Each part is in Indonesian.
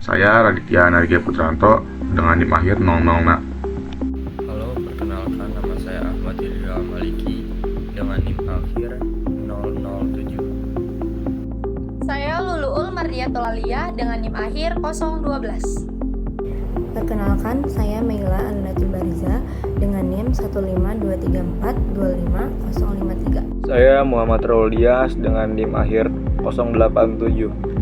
Saya Raditya Nargia Putranto dengan NIM akhir 00. Halo, perkenalkan nama saya Ahmad Ilham Maliki dengan NIM akhir 007. Saya Luluul Mardiatul Alia dengan NIM akhir 012. Perkenalkan, saya Meila Alunati Bariza dengan NIM 15234255053. Saya Muhammad Raulias dengan NIM akhir 087.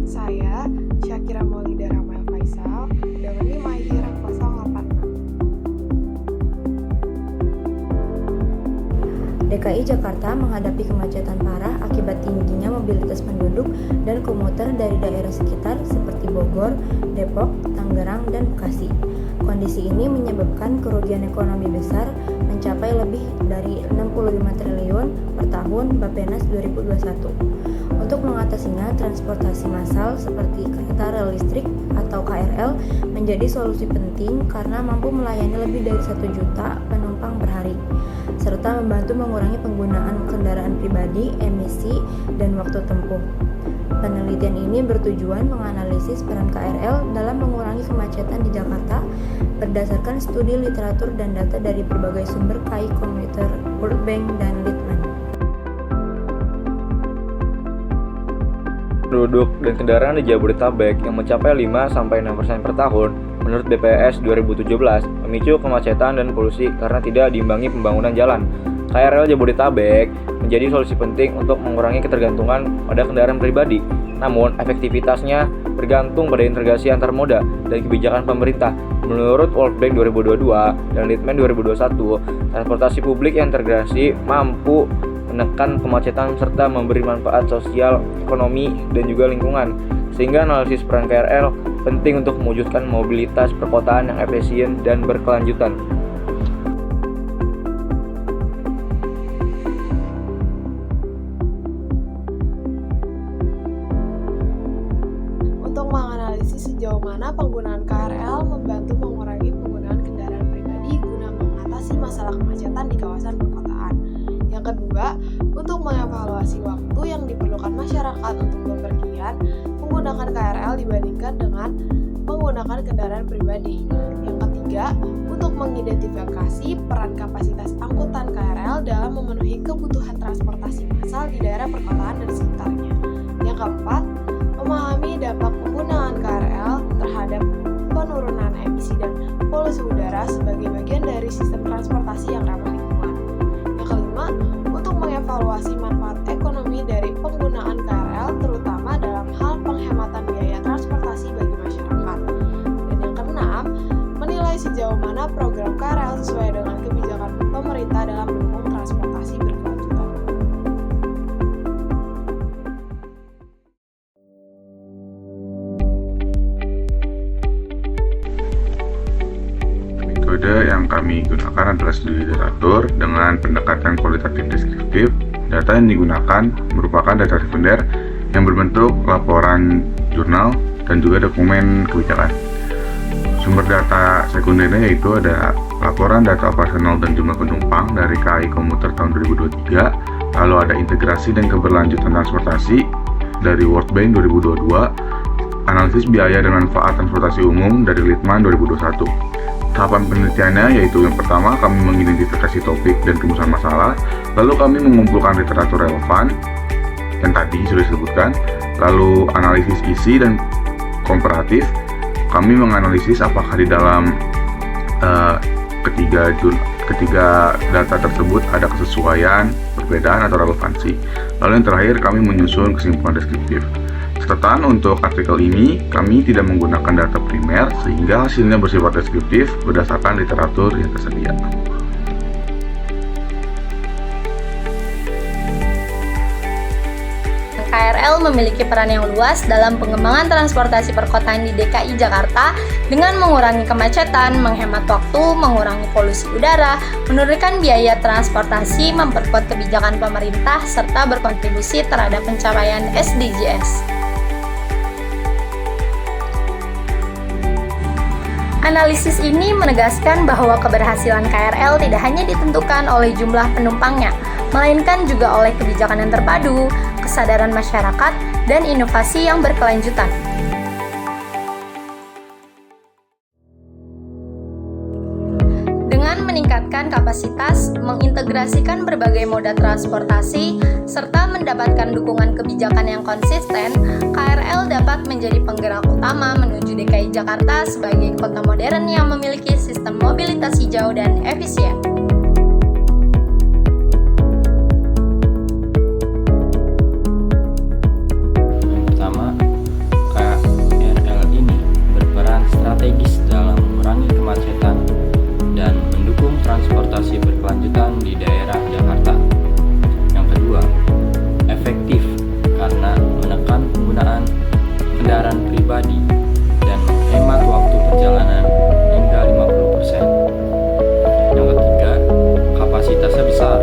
Saya Syakira Maulida Ramael Faisal dengan NIM akhir 086. DKI Jakarta menghadapi kemacetan parah akibat tingginya mobilitas penduduk dan komuter dari daerah sekitar seperti Bogor, Depok, Tangerang, dan Bekasi. Kondisi ini menyebabkan kerugian ekonomi besar mencapai lebih dari 65 triliun per tahun Bappenas 2021. Untuk mengatasinya, transportasi massal seperti kereta rel listrik atau KRL menjadi solusi penting karena mampu melayani lebih dari 1 juta penumpang per hari, serta membantu mengurangi penggunaan kendaraan pribadi, emisi, dan waktu tempuh. Penelitian ini bertujuan menganalisis peran KRL dalam mengurangi kemacetan di Jakarta berdasarkan studi literatur dan data dari berbagai sumber KAI Komuter, World Bank, dan Litman. Penduduk dan kendaraan di Jabodetabek yang mencapai 5-6% per tahun menurut BPS 2017 memicu kemacetan dan polusi karena tidak diimbangi pembangunan jalan. KRL Jabodetabek menjadi solusi penting untuk mengurangi ketergantungan pada kendaraan pribadi. Namun, efektivitasnya bergantung pada integrasi antar moda dan kebijakan pemerintah. Menurut World Bank 2022 dan Litman 2021, transportasi publik yang terintegrasi mampu menekan kemacetan serta memberi manfaat sosial, ekonomi, dan juga lingkungan. Sehingga analisis peran KRL penting untuk mewujudkan mobilitas perkotaan yang efisien dan berkelanjutan. Untuk menganalisis sejauh mana penggunaan KRL membantu mengurangi penggunaan kendaraan pribadi guna mengatasi masalah kemacetan di kawasan perkotaan. Yang kedua, untuk mengevaluasi waktu yang diperlukan masyarakat untuk bepergian menggunakan KRL dibandingkan dengan menggunakan kendaraan pribadi. Yang ketiga, untuk mengidentifikasi peran kapasitas angkutan KRL dalam memenuhi kebutuhan transportasi massal di daerah perkotaan dan sekitarnya. Yang keempat, memahami dampak penggunaan KRL terhadap penurunan emisi dan polusi udara sebagai bagian dari sistem transportasi yang ramah lingkungan. Yang kelima, untuk mengevaluasi manfaat ekonomi dari penggunaan KRL terutama dalam hal penghematan biaya transportasi bagi masyarakat. Dan yang keenam, menilai sejauh mana program KRL sesuai dengan kebijakan pemerintah dalam mendukung transportasi berkelanjutan. Metode yang kami gunakan adalah studi literatur dengan pendekatan kualitatif deskriptif. Data yang digunakan merupakan data sekunder yang berbentuk laporan jurnal dan juga dokumen kebijakan. Sumber data sekundernya yaitu ada laporan data operasional dan jumlah penumpang dari KAI Komuter tahun 2023, lalu ada integrasi dan keberlanjutan transportasi dari World Bank 2022, analisis biaya dan manfaat transportasi umum dari Litman 2021. Tahapan penelitiannya yaitu yang pertama kami mengidentifikasi topik dan rumusan masalah, lalu kami mengumpulkan literatur relevan yang tadi sudah disebutkan, lalu analisis isi dan komparatif. Kami menganalisis apakah di dalam ketiga data tersebut ada kesesuaian, perbedaan atau relevansi. Lalu yang terakhir kami menyusun kesimpulan deskriptif. Catatan untuk artikel ini, kami tidak menggunakan data primer sehingga hasilnya bersifat deskriptif berdasarkan literatur yang tersedia. KRL memiliki peran yang luas dalam pengembangan transportasi perkotaan di DKI Jakarta dengan mengurangi kemacetan, menghemat waktu, mengurangi polusi udara, menurunkan biaya transportasi, memperkuat kebijakan pemerintah, serta berkontribusi terhadap pencapaian SDGs. Analisis ini menegaskan bahwa keberhasilan KRL tidak hanya ditentukan oleh jumlah penumpangnya, melainkan juga oleh kebijakan yang terpadu, kesadaran masyarakat, dan inovasi yang berkelanjutan. kapasitas, mengintegrasikan berbagai moda transportasi, serta mendapatkan dukungan kebijakan yang konsisten, KRL dapat menjadi penggerak utama menuju DKI Jakarta sebagai kota modern yang memiliki sistem mobilitas hijau dan efisien. Pertama, KRL ini berperan strategis dalam mengurangi kemacetan dan mendukung transportasi berkelanjutan di daerah Jakarta. Yang kedua, efektif karena menekan penggunaan kendaraan pribadi dan menghemat waktu perjalanan hingga 50%. Yang ketiga, kapasitasnya besar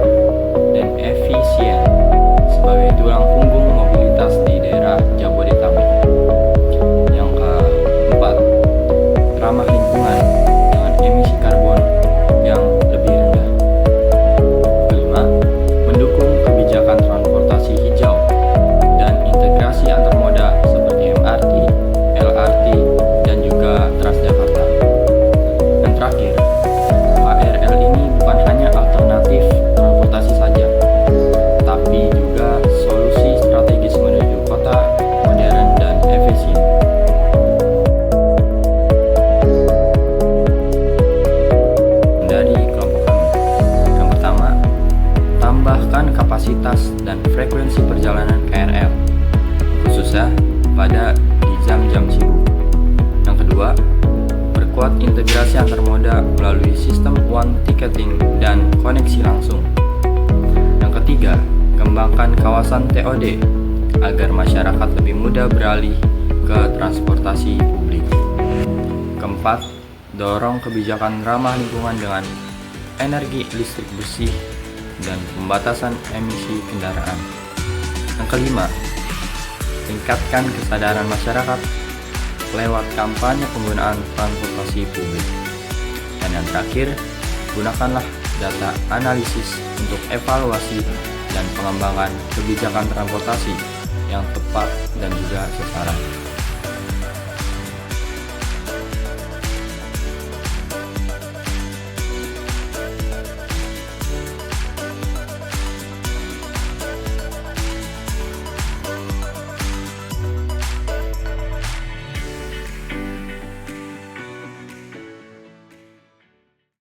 dan efisien sebagai tulang punggung mobilitas di daerah Jabodetabek. Yang keempat, ramah lingkungan dengan emisi karbon yang lebih rendah. Kelima, mendukung kebijakan transportasi hijau dan integrasi antar moda seperti MRT, LRT, dan juga Transjakarta. Dan terakhir, KRL ini bukan hanya alternatif transportasi saja, tapi juga solusi strategis menuju kota modern dan efisien. Dari kelompok kami, yang pertama, tambahkan kapasitas dan frekuensi perjalanan KRL, khususnya pada di jam-jam sibuk. Yang kedua, perkuat integrasi antar moda melalui sistem one ticketing dan koneksi langsung. Yang ketiga, kembangkan kawasan TOD agar masyarakat lebih mudah beralih ke transportasi publik. Keempat, dorong kebijakan ramah lingkungan dengan energi listrik bersih dan pembatasan emisi kendaraan. Yang kelima, tingkatkan kesadaran masyarakat lewat kampanye penggunaan transportasi publik. Dan yang terakhir, gunakanlah data analisis untuk evaluasi dan pengembangan kebijakan transportasi yang tepat dan juga sesaran.